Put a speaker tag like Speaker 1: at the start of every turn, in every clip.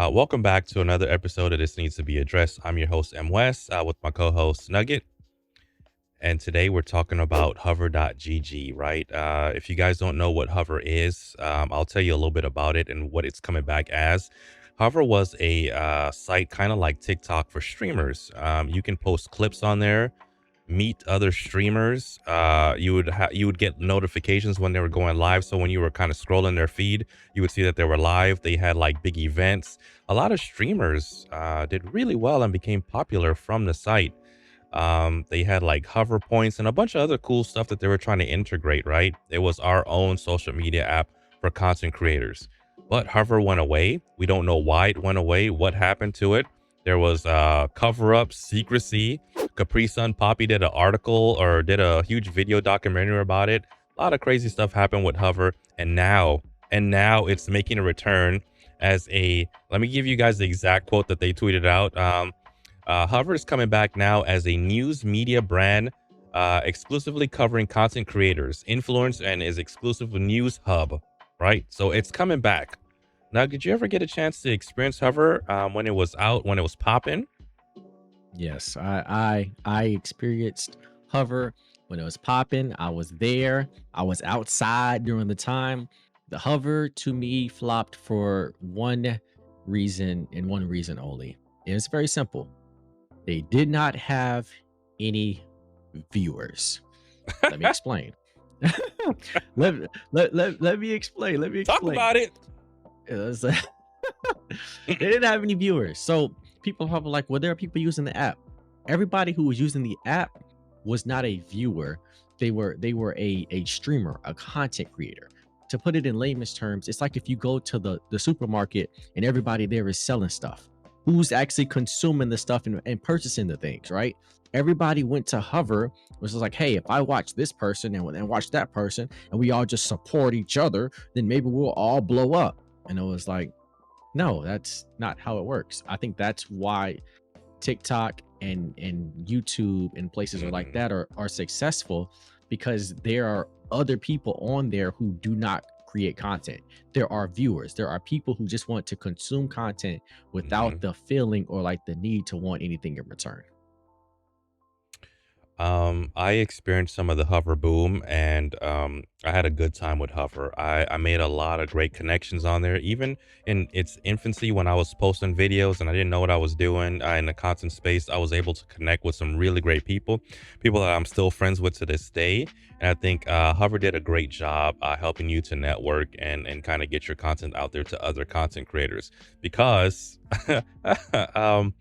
Speaker 1: Welcome back to another episode of This Needs to Be Addressed. I'm your host, Mwest, with my co-host, Nugget. And today we're talking about hover.gg, right? If you guys don't know what Hover is, I'll tell you a little bit about it and what it's coming back as. Hover was a site kind of like TikTok for streamers. You can post clips on there, meet other streamers. You would get notifications when they were going live. So when you were kind of scrolling their feed, you would see that they were live. They had like big events. A lot of streamers did really well and became popular from the site. They had like hover points and a bunch of other cool stuff that they were trying to integrate, right? It was our own social media app for content creators. But Hover went away. We don't know why it went away, what happened to it. There was cover up, secrecy. Capri Sun Poppy did an article or did a huge video documentary about it. A lot of crazy stuff happened with Hover, and now it's making a return as a. Let me give you guys the exact quote that they tweeted out. Hover is coming back now as a news media brand, exclusively covering content creators, influence, and is exclusive news hub. Right, so it's coming back. Now, did you ever get a chance to experience Hover when it was out, when it was popping?
Speaker 2: Yes, I experienced Hover when it was popping. I was there. I was outside during the time. The Hover to me flopped for one reason and one reason only. And it's very simple. They did not have any viewers. Let me explain. let me explain. Let me
Speaker 1: Talk
Speaker 2: explain.
Speaker 1: about it.
Speaker 2: It was, they didn't have any viewers. So people are probably like, well, there are people using the app. Everybody who was using the app was not a viewer. They were a streamer, a content creator. To put it in layman's terms, it's like if you go to the supermarket and everybody there is selling stuff. Who's actually consuming the stuff and purchasing the things, right? Everybody went to Hover, which was like, hey, if I watch this person and watch that person and we all just support each other, then maybe we'll all blow up. And it was like, no, that's not how it works. I think that's why TikTok and YouTube and places like that are successful, because there are other people on there who do not create content. There are viewers. There are people who just want to consume content without the feeling or like the need to want anything in return.
Speaker 1: I experienced some of the Hover boom, and I had a good time with Hover. I made a lot of great connections on there, even in its infancy when I was posting videos and I didn't know what I was doing in the content space. I was able to connect with some really great people that I'm still friends with to this day. And I think Hover did a great job helping you to network and kind of get your content out there to other content creators because um,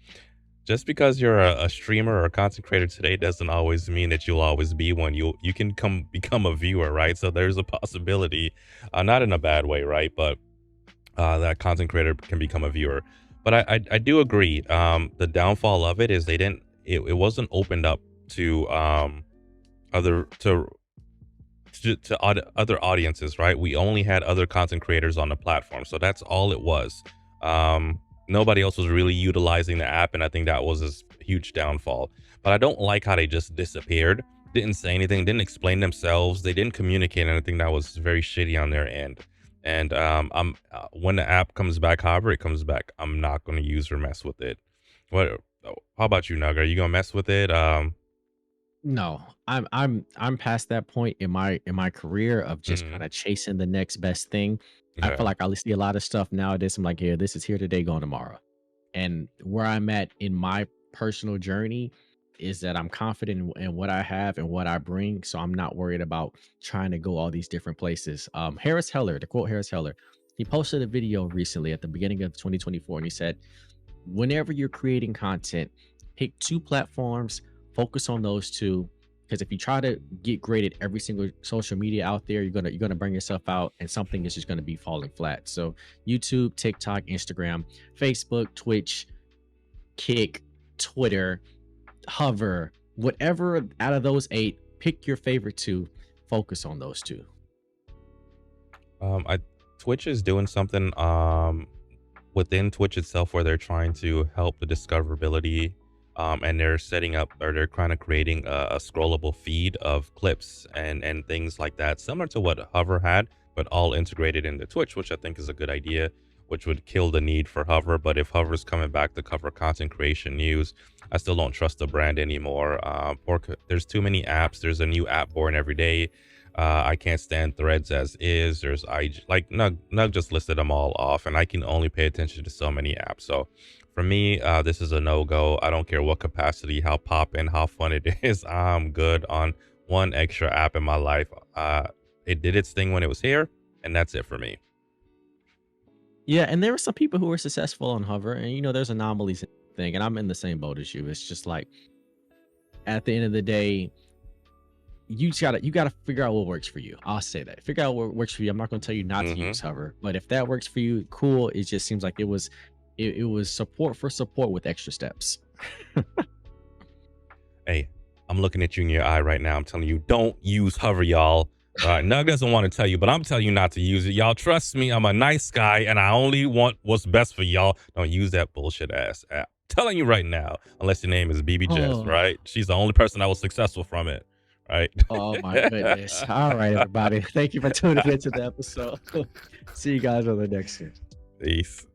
Speaker 1: just because you're a streamer or a content creator today doesn't always mean that you'll always be one. You can become a viewer, right? So there's a possibility, not in a bad way, right? But that content creator can become a viewer. But I do agree. The downfall of it is it wasn't opened up to other other audiences, right? We only had other content creators on the platform, so that's all it was. Nobody else was really utilizing the app, and I think that was a huge downfall. But I don't like how they just disappeared, didn't say anything, didn't explain themselves, they didn't communicate anything. That was very shitty on their end. And I'm when the app comes back, however it comes back, I'm not going to use or mess with it. What? How about you, Nug? Are you gonna mess with it?
Speaker 2: No, I'm past that point in my career of just
Speaker 1: Mhm,
Speaker 2: kind of chasing the next best thing. I
Speaker 1: okay.
Speaker 2: feel like I see a lot of stuff nowadays. I'm like, yeah, this is here today, gone tomorrow. And where I'm at in my personal journey is that I'm confident in what I have and what I bring. So I'm not worried about trying to go all these different places. Harris Heller, to quote Harris Heller, he posted a video recently at the beginning of 2024, and he said, whenever you're creating content, pick two platforms, focus on those two. Because if you try to get great at every single social media out there, you're gonna burn yourself out, and something is just gonna be falling flat. So YouTube, TikTok, Instagram, Facebook, Twitch, Kick, Twitter, Hover, whatever out of those eight, pick your favorite two, focus on those two.
Speaker 1: I Twitch is doing something within Twitch itself where they're trying to help the discoverability, and they're setting up or they're kind of creating a scrollable feed of clips and things like that, similar to what Hover had, but all integrated into Twitch, which I think is a good idea. which would kill the need for Hover. But if Hover's coming back to cover content creation news, I still don't trust the brand anymore. There's too many apps. There's a new app born every day. I can't stand Threads as is. There's like Nug just listed them all off, and I can only pay attention to so many apps. So for me, this is a no-go. I don't care what capacity, how poppin', how fun it is. I'm good on one extra app in my life. It did its thing when it was here, and that's it for me.
Speaker 2: Yeah, and there were some people who were successful on Hover, and there's anomalies in the thing, and I'm in the same boat as you. It's just like at the end of the day, you gotta figure out what works for you. I'll say that. Figure out what works for you. I'm not gonna tell you not to
Speaker 1: Hmm.
Speaker 2: use Hover, but if that works for you, cool. It just seems like it was support for support with extra steps.
Speaker 1: Hey, I'm looking at you in your eye right now. I'm telling you, don't use Hover, y'all. All right, Nug doesn't want to tell you, but I'm telling you not to use it. Y'all trust me. I'm a nice guy, and I only want what's best for y'all. Don't use that bullshit ass app. Telling you right now, unless your name is BB Jess,
Speaker 2: Oh,
Speaker 1: right? She's the only person that was successful from it, right?
Speaker 2: oh my goodness. All right, everybody. Thank you for tuning into the episode. See you guys on the next one.
Speaker 1: Peace.